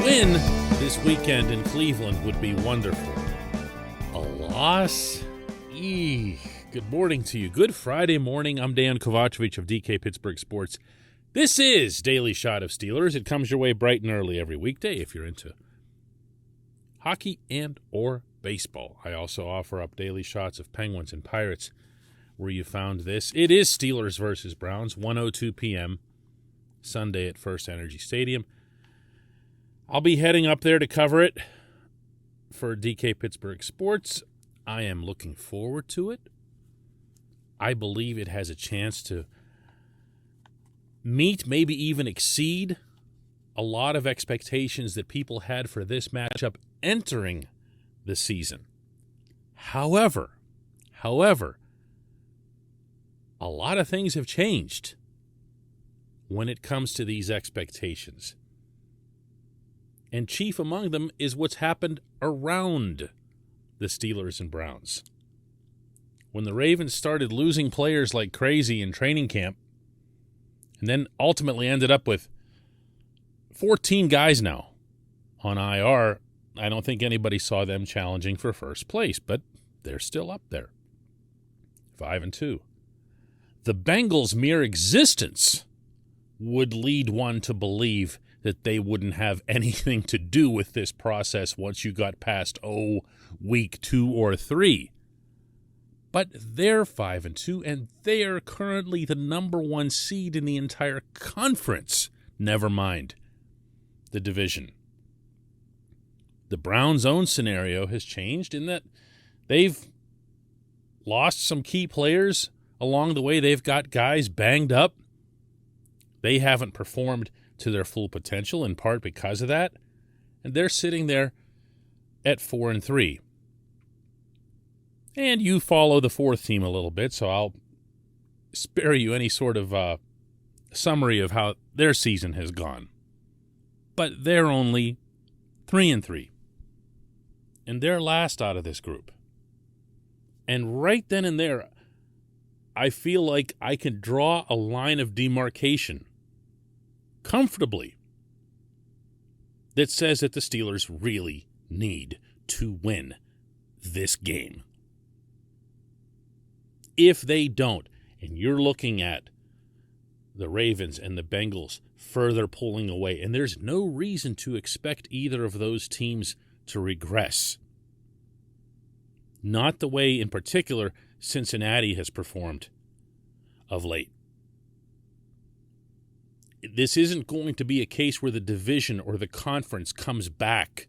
win this weekend in Cleveland would be wonderful. A loss? Good morning to you. Good Friday morning. I'm Dejan Kovacevic of DK Pittsburgh Sports. This is Daily Shot of Steelers. It comes your way bright and early every weekday if you're into hockey and or baseball. I also offer up daily shots of Penguins and Pirates where you found this. It is Steelers versus Browns, 1:02 p.m. Sunday at First Energy Stadium. I'll be heading up there to cover it for DK Pittsburgh Sports. I am looking forward to it. I believe it has a chance to meet, maybe even exceed, a lot of expectations that people had for this matchup entering the season. However, a lot of things have changed when it comes to these expectations. And chief among them is what's happened around the Steelers and Browns. When the Ravens started losing players like crazy in training camp, and then ultimately ended up with 14 guys now on IR, I don't think anybody saw them challenging for first place, but they're still up there, 5-2. The Bengals' mere existence would lead one to believe that they wouldn't have anything to do with this process once you got past, week 2 or 3. But they're 5-2, and they are currently the number 1 seed in the entire conference. Never mind the division. The Browns' own scenario has changed in that they've lost some key players along the way. They've got guys banged up. They haven't performed to their full potential, in part because of that. And they're sitting there at 4-3. And you follow the fourth team a little bit, so I'll spare you any sort of summary of how their season has gone. But they're only 3-3. And they're last out of this group. And right then and there, I feel like I can draw a line of demarcation comfortably that says that the Steelers really need to win this game. If they don't, and you're looking at the Ravens and the Bengals further pulling away, and there's no reason to expect either of those teams to regress. Not the way, in particular, Cincinnati has performed of late. This isn't going to be a case where the division or the conference comes back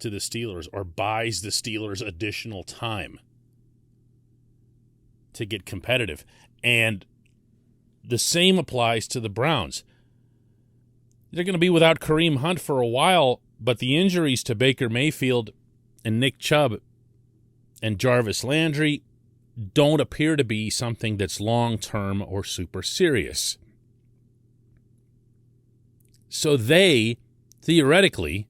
to the Steelers or buys the Steelers additional time to get competitive. And the same applies to the Browns. They're going to be without Kareem Hunt for a while, but the injuries to Baker Mayfield and Nick Chubb and Jarvis Landry don't appear to be something that's long-term or super serious. So they, theoretically,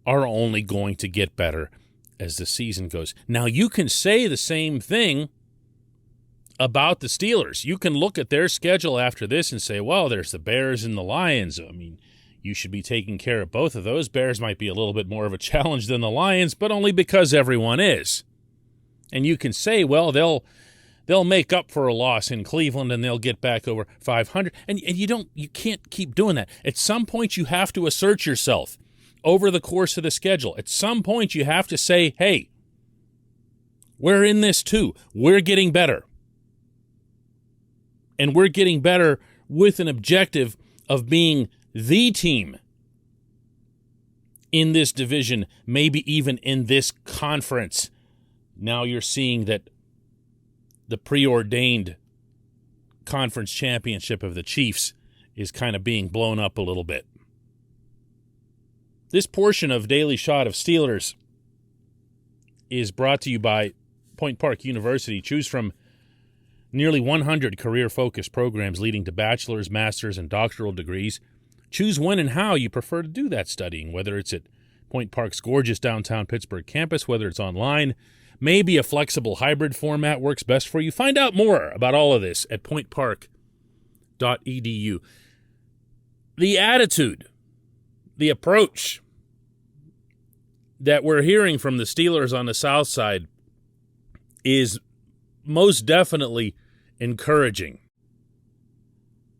are only going to get better as the season goes. Now, you can say the same thing about the Steelers. You can look at their schedule after this and say, well, there's the Bears and the Lions. I mean, you should be taking care of both of those. Bears might be a little bit more of a challenge than the Lions, but only because everyone is. And you can say, well, they'll make up for a loss in Cleveland and they'll get back over 500. And you can't keep doing that. At some point, you have to assert yourself over the course of the schedule. At some point, you have to say, hey, we're in this too. We're getting better. And we're getting better with an objective of being the team in this division, maybe even in this conference. Now you're seeing that the preordained conference championship of the Chiefs is kind of being blown up a little bit. This portion of Daily Shot of Steelers is brought to you by Point Park University. Choose from nearly 100 career-focused programs leading to bachelor's, master's, and doctoral degrees. Choose when and how you prefer to do that studying, whether it's at Point Park's gorgeous downtown Pittsburgh campus, whether it's online. Maybe a flexible hybrid format works best for you. Find out more about all of this at pointpark.edu. The attitude the approach that we're hearing from the Steelers on the South Side is most definitely encouraging.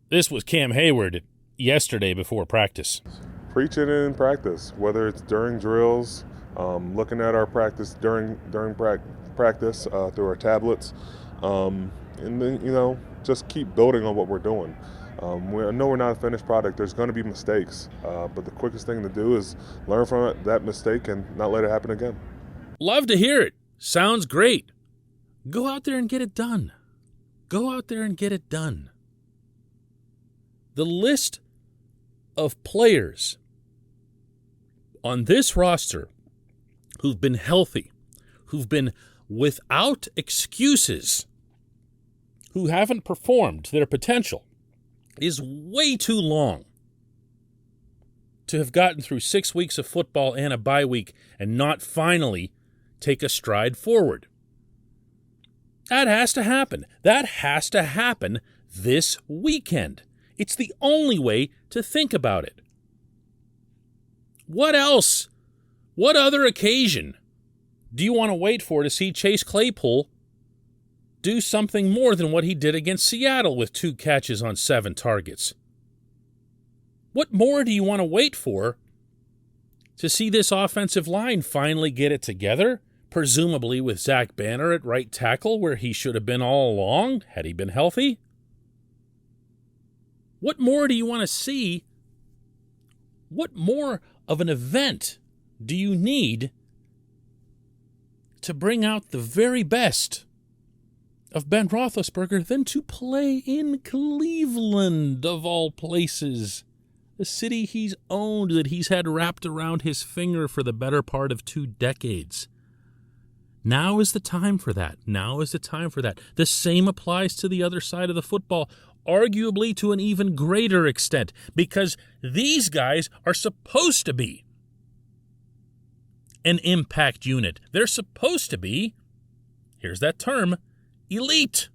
This was Cam Hayward yesterday before practice. Preach it in practice, whether it's during drills, looking at our practice during practice through our tablets, and then, just keep building on what we're doing. I know we're not a finished product. There's going to be mistakes, but the quickest thing to do is learn from that mistake and not let it happen again. Love to hear it. Sounds great. Go out there and get it done. Go out there and get it done. The list of players on this roster who've been healthy, who've been without excuses, who haven't performed to their potential, is way too long to have gotten through 6 weeks of football and a bye week and not finally take a stride forward. That has to happen. That has to happen this weekend. It's the only way to think about it. What else? What other occasion do you want to wait for to see Chase Claypool do something more than what he did against Seattle with 2 catches on 7 targets? What more do you want to wait for to see this offensive line finally get it together, presumably with Zach Banner at right tackle where he should have been all along had he been healthy? What more do you want to see? What more of an event do you need to bring out the very best of Ben Roethlisberger than to play in Cleveland, of all places? The city he's owned, that he's had wrapped around his finger for the better part of 2 decades. Now is the time for that. Now is the time for that. The same applies to the other side of the football, arguably to an even greater extent, because these guys are supposed to be an impact unit. They're supposed to be, here's that term, elite,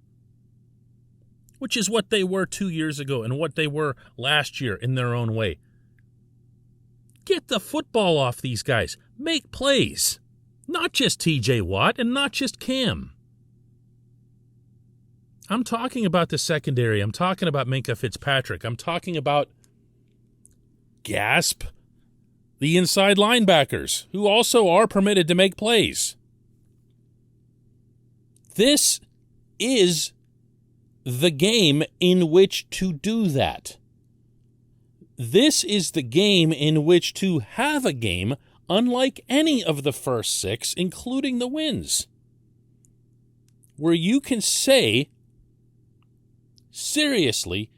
which is what they were 2 years ago and what they were last year in their own way. Get the football off these guys. Make plays. Not just TJ Watt and not just Cam. I'm talking about the secondary. I'm talking about Minkah Fitzpatrick. I'm talking about, gasp, the inside linebackers, who also are permitted to make plays. This is the game in which to do that. This is the game in which to have a game unlike any of the first 6, including the wins, where you can say seriously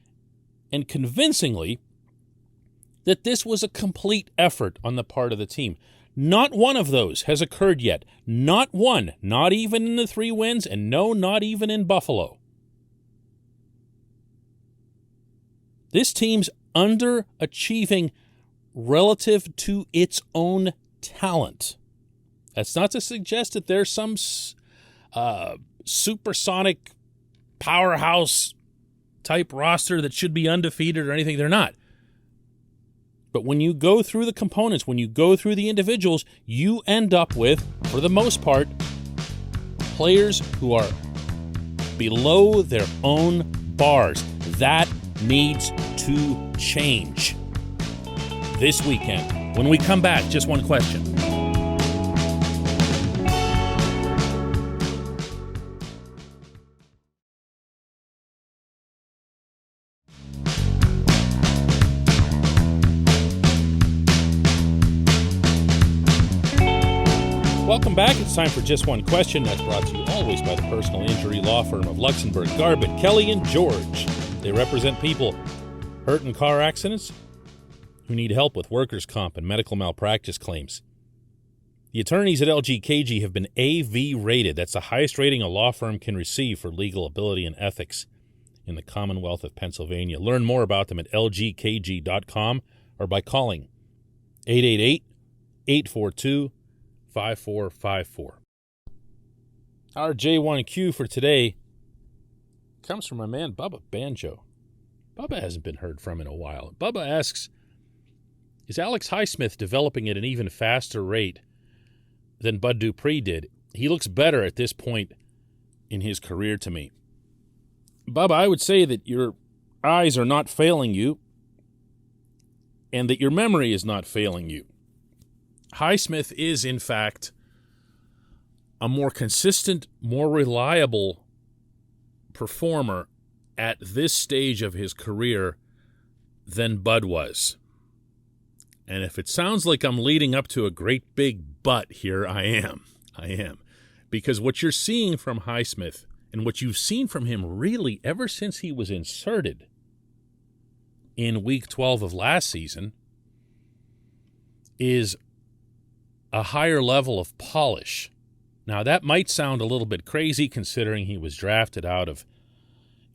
and convincingly that this was a complete effort on the part of the team. Not one of those has occurred yet. Not one. Not even in the 3 wins, and no, not even in Buffalo. This team's underachieving relative to its own talent. That's not to suggest that there's some supersonic powerhouse type roster that should be undefeated or anything. They're not. But when you go through the components, when you go through the individuals, you end up with, for the most part, players who are below their own bars. That needs to change this weekend. When we come back, just one question. Welcome back. It's time for Just One Question. That's brought to you always by the personal injury law firm of Luxembourg, Garbett, Kelly, and George. They represent people hurt in car accidents who need help with workers' comp and medical malpractice claims. The attorneys at LGKG have been AV rated. That's the highest rating a law firm can receive for legal ability and ethics in the Commonwealth of Pennsylvania. Learn more about them at lgkg.com or by calling 888-842-5454. Our J1Q for today comes from my man Bubba Banjo. Bubba hasn't been heard from in a while. Bubba asks, is Alex Highsmith developing at an even faster rate than Bud Dupree did. He looks better at this point in his career to me. Bubba, I would say that your eyes are not failing you and that your memory is not failing you. Highsmith is, in fact, a more consistent, more reliable performer at this stage of his career than Bud was. And if it sounds like I'm leading up to a great big but here, I am. Because what you're seeing from Highsmith and what you've seen from him really ever since he was inserted in Week 12 of last season is a higher level of polish. Now, that might sound a little bit crazy considering he was drafted out of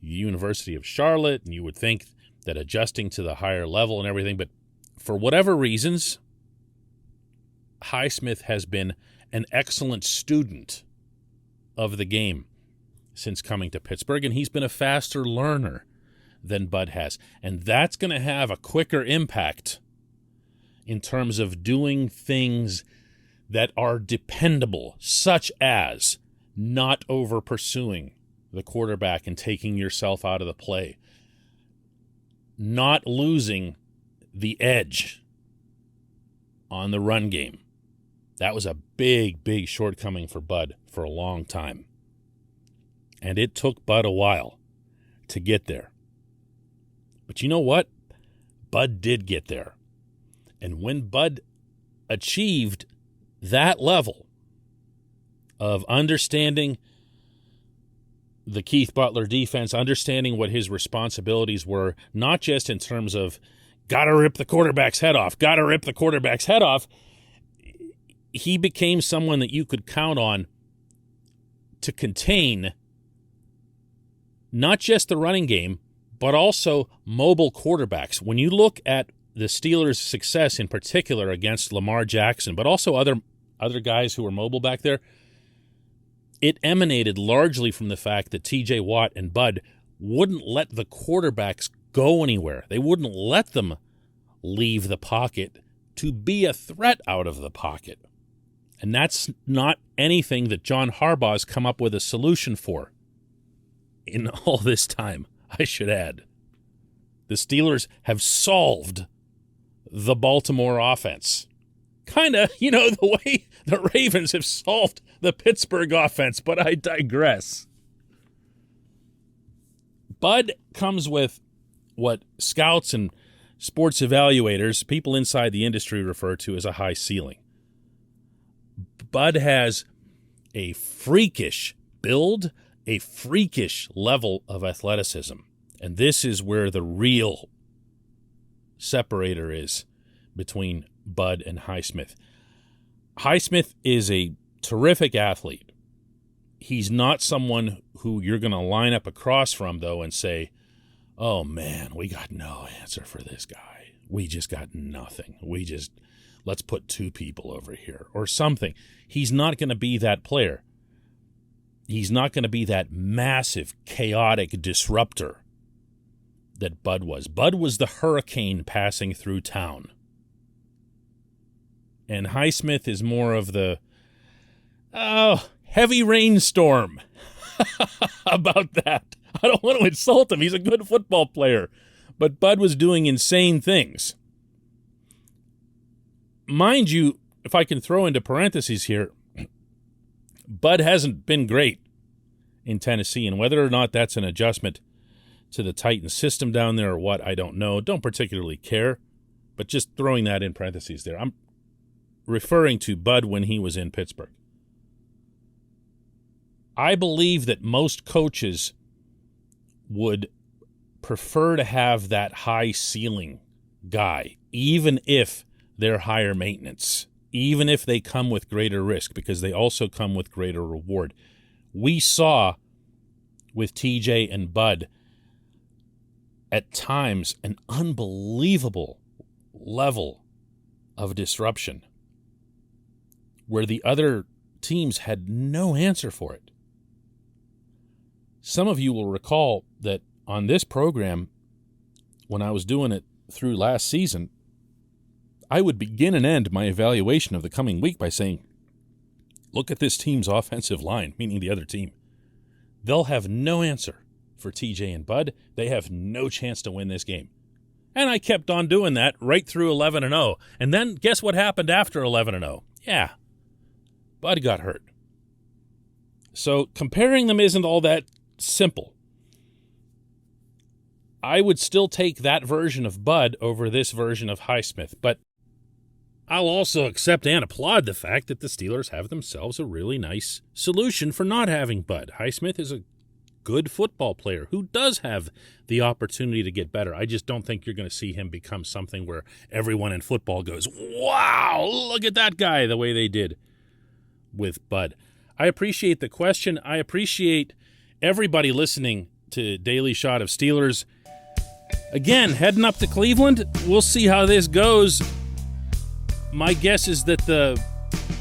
the University of Charlotte, and you would think that adjusting to the higher level and everything, but for whatever reasons, Highsmith has been an excellent student of the game since coming to Pittsburgh, and he's been a faster learner than Bud has. And that's going to have a quicker impact in terms of doing things that are dependable, such as not over-pursuing the quarterback and taking yourself out of the play, not losing the edge on the run game. That was a big, big shortcoming for Bud for a long time. And it took Bud a while to get there. But you know what? Bud did get there. And when Bud achieved that level of understanding the Keith Butler defense, understanding what his responsibilities were, not just in terms of gotta rip the quarterback's head off, he became someone that you could count on to contain not just the running game, but also mobile quarterbacks. When you look at the Steelers' success in particular against Lamar Jackson, but also other guys who were mobile back there, it emanated largely from the fact that T.J. Watt and Bud wouldn't let the quarterbacks go anywhere. They wouldn't let them leave the pocket to be a threat out of the pocket. And that's not anything that John Harbaugh's come up with a solution for in all this time, I should add. The Steelers have solved the Baltimore offense. Kind of, the way the Ravens have solved the Pittsburgh offense, but I digress. Bud comes with what scouts and sports evaluators, people inside the industry, refer to as a high ceiling. Bud has a freakish build, a freakish level of athleticism. And this is where the real separator is between Bud and Highsmith. Highsmith is a terrific athlete. He's not someone who you're going to line up across from, though, and say, oh, man, we got no answer for this guy. We just got nothing. Let's put two people over here or something. He's not going to be that player. He's not going to be that massive, chaotic disruptor that Bud was. Bud was the hurricane passing through town. And Highsmith is more of the, heavy rainstorm. About that. I don't want to insult him. He's a good football player. But Bud was doing insane things. Mind you, if I can throw into parentheses here, Bud hasn't been great in Tennessee, and whether or not that's an adjustment to the Titans system down there or what, I don't know. Don't particularly care, but just throwing that in parentheses there. I'm referring to Bud when he was in Pittsburgh. I believe that most coaches would prefer to have that high ceiling guy, even if they're higher maintenance, even if they come with greater risk, because they also come with greater reward. We saw with TJ and Bud at times an unbelievable level of disruption where the other teams had no answer for it. Some of you will recall that on this program, when I was doing it through last season, I would begin and end my evaluation of the coming week by saying, look at this team's offensive line, meaning the other team. They'll have no answer for TJ and Bud. They have no chance to win this game. And I kept on doing that right through 11-0. And then guess what happened after 11-0? Yeah, Bud got hurt. So comparing them isn't all that simple. I would still take that version of Bud over this version of Highsmith, but I'll also accept and applaud the fact that the Steelers have themselves a really nice solution for not having Bud. Highsmith is a good football player who does have the opportunity to get better. I just don't think you're going to see him become something where everyone in football goes, wow, look at that guy, the way they did with Bud. I appreciate the question. I appreciate everybody listening to Daily Shot of Steelers. Again, heading up to Cleveland, we'll see how this goes. My guess is that the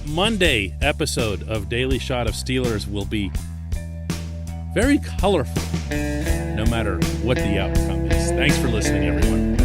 Monday episode of Daily Shot of Steelers will be very colorful, no matter what the outcome is. Thanks for listening, everyone.